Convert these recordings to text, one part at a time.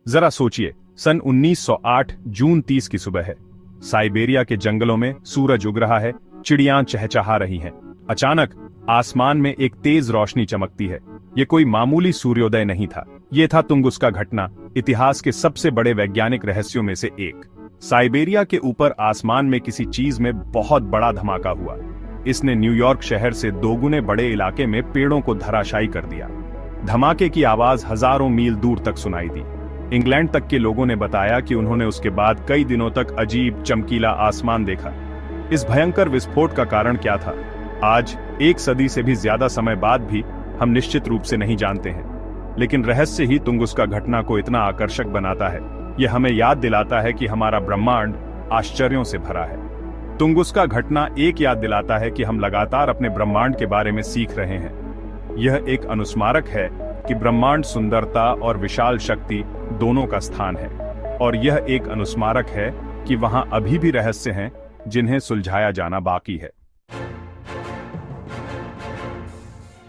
जरा सोचिए, सन 1908 जून 30 की सुबह है। साइबेरिया के जंगलों में सूरज उग रहा है, चिड़ियां चहचहा रही हैं। अचानक आसमान में एक तेज रोशनी चमकती है। ये कोई मामूली सूर्योदय नहीं था, ये था तुंगुस्का घटना, इतिहास के सबसे बड़े वैज्ञानिक रहस्यों में से एक। साइबेरिया के ऊपर आसमान में किसी चीज में बहुत बड़ा धमाका हुआ। इसने न्यूयॉर्क शहर से दोगुने बड़े इलाके में पेड़ों को धराशायी कर दिया। धमाके की आवाज हजारों मील दूर तक सुनाई दी। इंग्लैंड तक के लोगों ने बताया कि उन्होंने उसके बाद कई दिनों तक अजीब चमकीला आसमान देखा। इस भयंकर विस्फोट का कारण क्या था, आज एक सदी से भी ज्यादा समय बाद भी हम निश्चित रूप से नहीं जानते हैं। लेकिन रहस्य ही तुंगुस्का घटना को इतना आकर्षक बनाता है। यह हमें याद दिलाता है कि हमारा ब्रह्मांड आश्चर्यों से भरा है। तुंगुस्का घटना एक याद दिलाता है कि हम लगातार अपने ब्रह्मांड के बारे में सीख रहे हैं। यह एक अनुस्मारक है कि ब्रह्मांड सुंदरता और विशाल शक्ति दोनों का स्थान है, और यह एक अनुस्मारक है कि वहां अभी भी रहस्य हैं जिन्हें सुलझाया जाना बाकी है।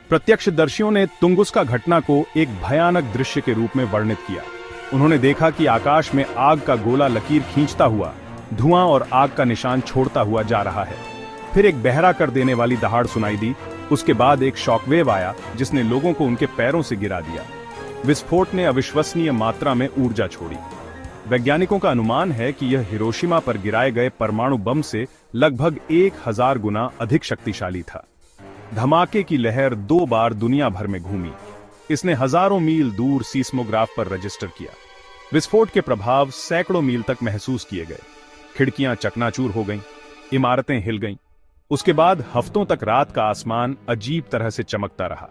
प्रत्यक्षदर्शियों ने तुंगुस्का घटना को एक भयानक दृश्य के रूप में वर्णित किया। उन्होंने देखा कि आकाश में आग का गोला लकीर खींचता हुआ धुआं और आग का निशान छोड़ता हुआ जा रहा है। फिर एक बहरा कर देने वाली दहाड़ सुनाई दी। उसके बाद एक शॉकवेव आया जिसने लोगों को उनके पैरों से गिरा दिया। विस्फोट ने अविश्वसनीय मात्रा में ऊर्जा छोड़ी। वैज्ञानिकों का अनुमान है कि यह हिरोशिमा पर गिराए गए परमाणु बम से लगभग 1000 गुना अधिक शक्तिशाली था। धमाके की लहर 2 बार दुनिया भर में घूमी। इसने हजारों मील दूर सीस्मोग्राफ पर रजिस्टर किया। विस्फोट के प्रभाव सैकड़ों मील तक महसूस किए गए। खिड़कियां चकनाचूर हो गईं, इमारतें हिल गईं। उसके बाद हफ्तों तक रात का आसमान अजीब तरह से चमकता रहा।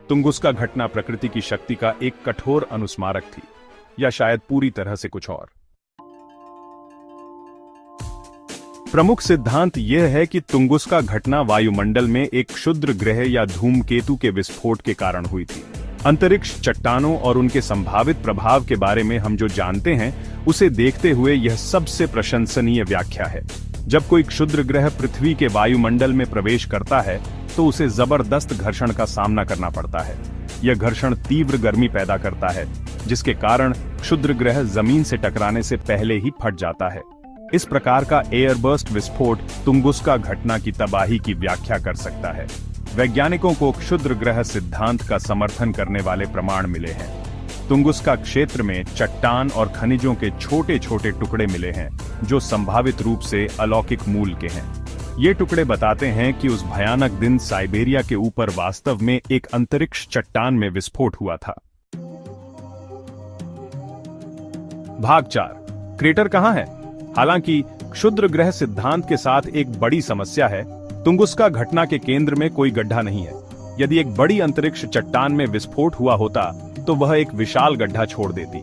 तुंगुस्का घटना प्रकृति की शक्ति का एक कठोर अनुस्मारक थी, या शायद पूरी तरह से कुछ और। प्रमुख सिद्धांत यह है कि तुंगुस्का घटना वायुमंडल में एक क्षुद्र ग्रह या धूमकेतु के विस्फोट के कारण हुई थी। अंतरिक्ष, चट्टानों और उनके संभावित प्रभाव के बारे में हम जो जानते हैं, उसे देखते हुए यह सबसे प्रशंसनीय व्याख्या है। जब कोई क्षुद्र ग्रह पृथ्वी के वायुमंडल में प्रवेश करता है तो उसे जबरदस्त घर्षण का सामना करना पड़ता है। यह घर्षण तीव्र गर्मी पैदा करता है, जिसके कारण क्षुद्र ग्रह जमीन से टकराने से पहले ही फट जाता है। इस प्रकार का एयरबर्स्ट विस्फोट तुंगुस्का घटना की तबाही की व्याख्या कर सकता है। वैज्ञानिकों को क्षुद्र ग्रह सिद्धांत का समर्थन करने वाले प्रमाण मिले हैं। तुंगुस्का क्षेत्र में चट्टान और खनिजों के छोटे छोटे टुकड़े मिले हैं, जो संभावित रूप से अलौकिक मूल के हैं। ये टुकड़े बताते हैं कि उस भयानक दिन साइबेरिया के ऊपर वास्तव में एक अंतरिक्ष चट्टान में विस्फोट हुआ था। भाग 4, क्रेटर कहां है? हालांकि क्षुद्र ग्रह सिद्धांत के साथ एक बड़ी समस्या है। तुंगुस्का घटना के केंद्र में कोई गड्ढा नहीं है। यदि एक बड़ी अंतरिक्ष चट्टान में विस्फोट हुआ होता तो वह एक विशाल गड्ढा छोड़ देती।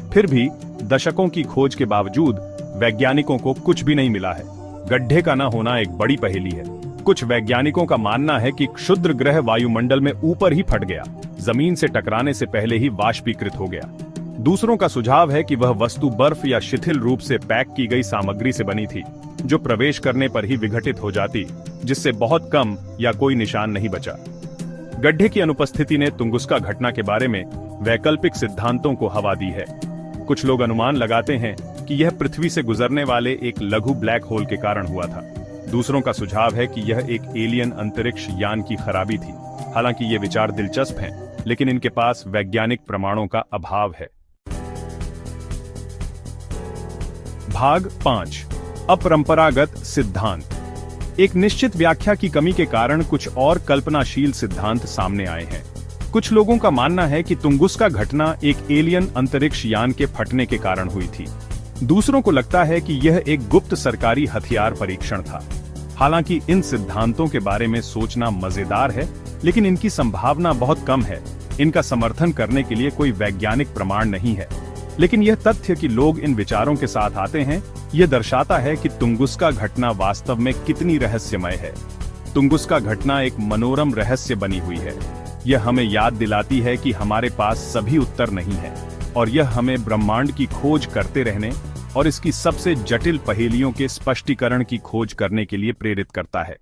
फिर भी दशकों की खोज के बावजूद वैज्ञानिकों को कुछ भी नहीं मिला है। गड्ढे का न होना एक बड़ी पहेली है। कुछ वैज्ञानिकों का मानना है कि क्षुद्र ग्रह वायुमंडल में ऊपर ही फट गया, जमीन से टकराने से पहले ही वाष्पीकृत हो गया। दूसरों का सुझाव है कि वह वस्तु बर्फ या शिथिल रूप से पैक की गई सामग्री से बनी थी, जो प्रवेश करने पर ही विघटित हो जाती, जिससे बहुत कम या कोई निशान नहीं बचा। गड्ढे की अनुपस्थिति ने तुंगुस्का घटना के बारे में वैकल्पिक सिद्धांतों को हवा दी है। कुछ लोग अनुमान लगाते हैं कि यह पृथ्वी से गुजरने वाले एक लघु ब्लैक होल के कारण हुआ था। दूसरों का सुझाव है कि यह एक एलियन अंतरिक्ष यान की खराबी थी। हालांकि ये विचार दिलचस्प हैं, लेकिन इनके पास वैज्ञानिक प्रमाणों का अभाव है। भाग 5, अपरंपरागत सिद्धांत। एक निश्चित व्याख्या की कमी के कारण कुछ और कल्पनाशील सिद्धांत सामने आए हैं। कुछ लोगों का मानना है कि तुंगुस्का घटना एक एलियन अंतरिक्ष यान के फटने के कारण हुई थी। दूसरों को लगता है कि यह एक गुप्त सरकारी हथियार परीक्षण था। हालांकि इन सिद्धांतों के बारे में सोचना मजेदार है, लेकिन इनकी संभावना बहुत कम है। इनका समर्थन करने के लिए कोई वैज्ञानिक प्रमाण नहीं है। लेकिन यह तथ्य कि लोग इन विचारों के साथ आते हैं, यह दर्शाता है कि तुंगुस्का घटना वास्तव में कितनी रहस्यमय है। तुंगुस्का घटना एक मनोरम रहस्य बनी हुई है। यह हमें याद दिलाती है कि हमारे पास सभी उत्तर नहीं है, और यह हमें ब्रह्मांड की खोज करते रहने और इसकी सबसे जटिल पहेलियों के स्पष्टीकरण की खोज करने के लिए प्रेरित करता है।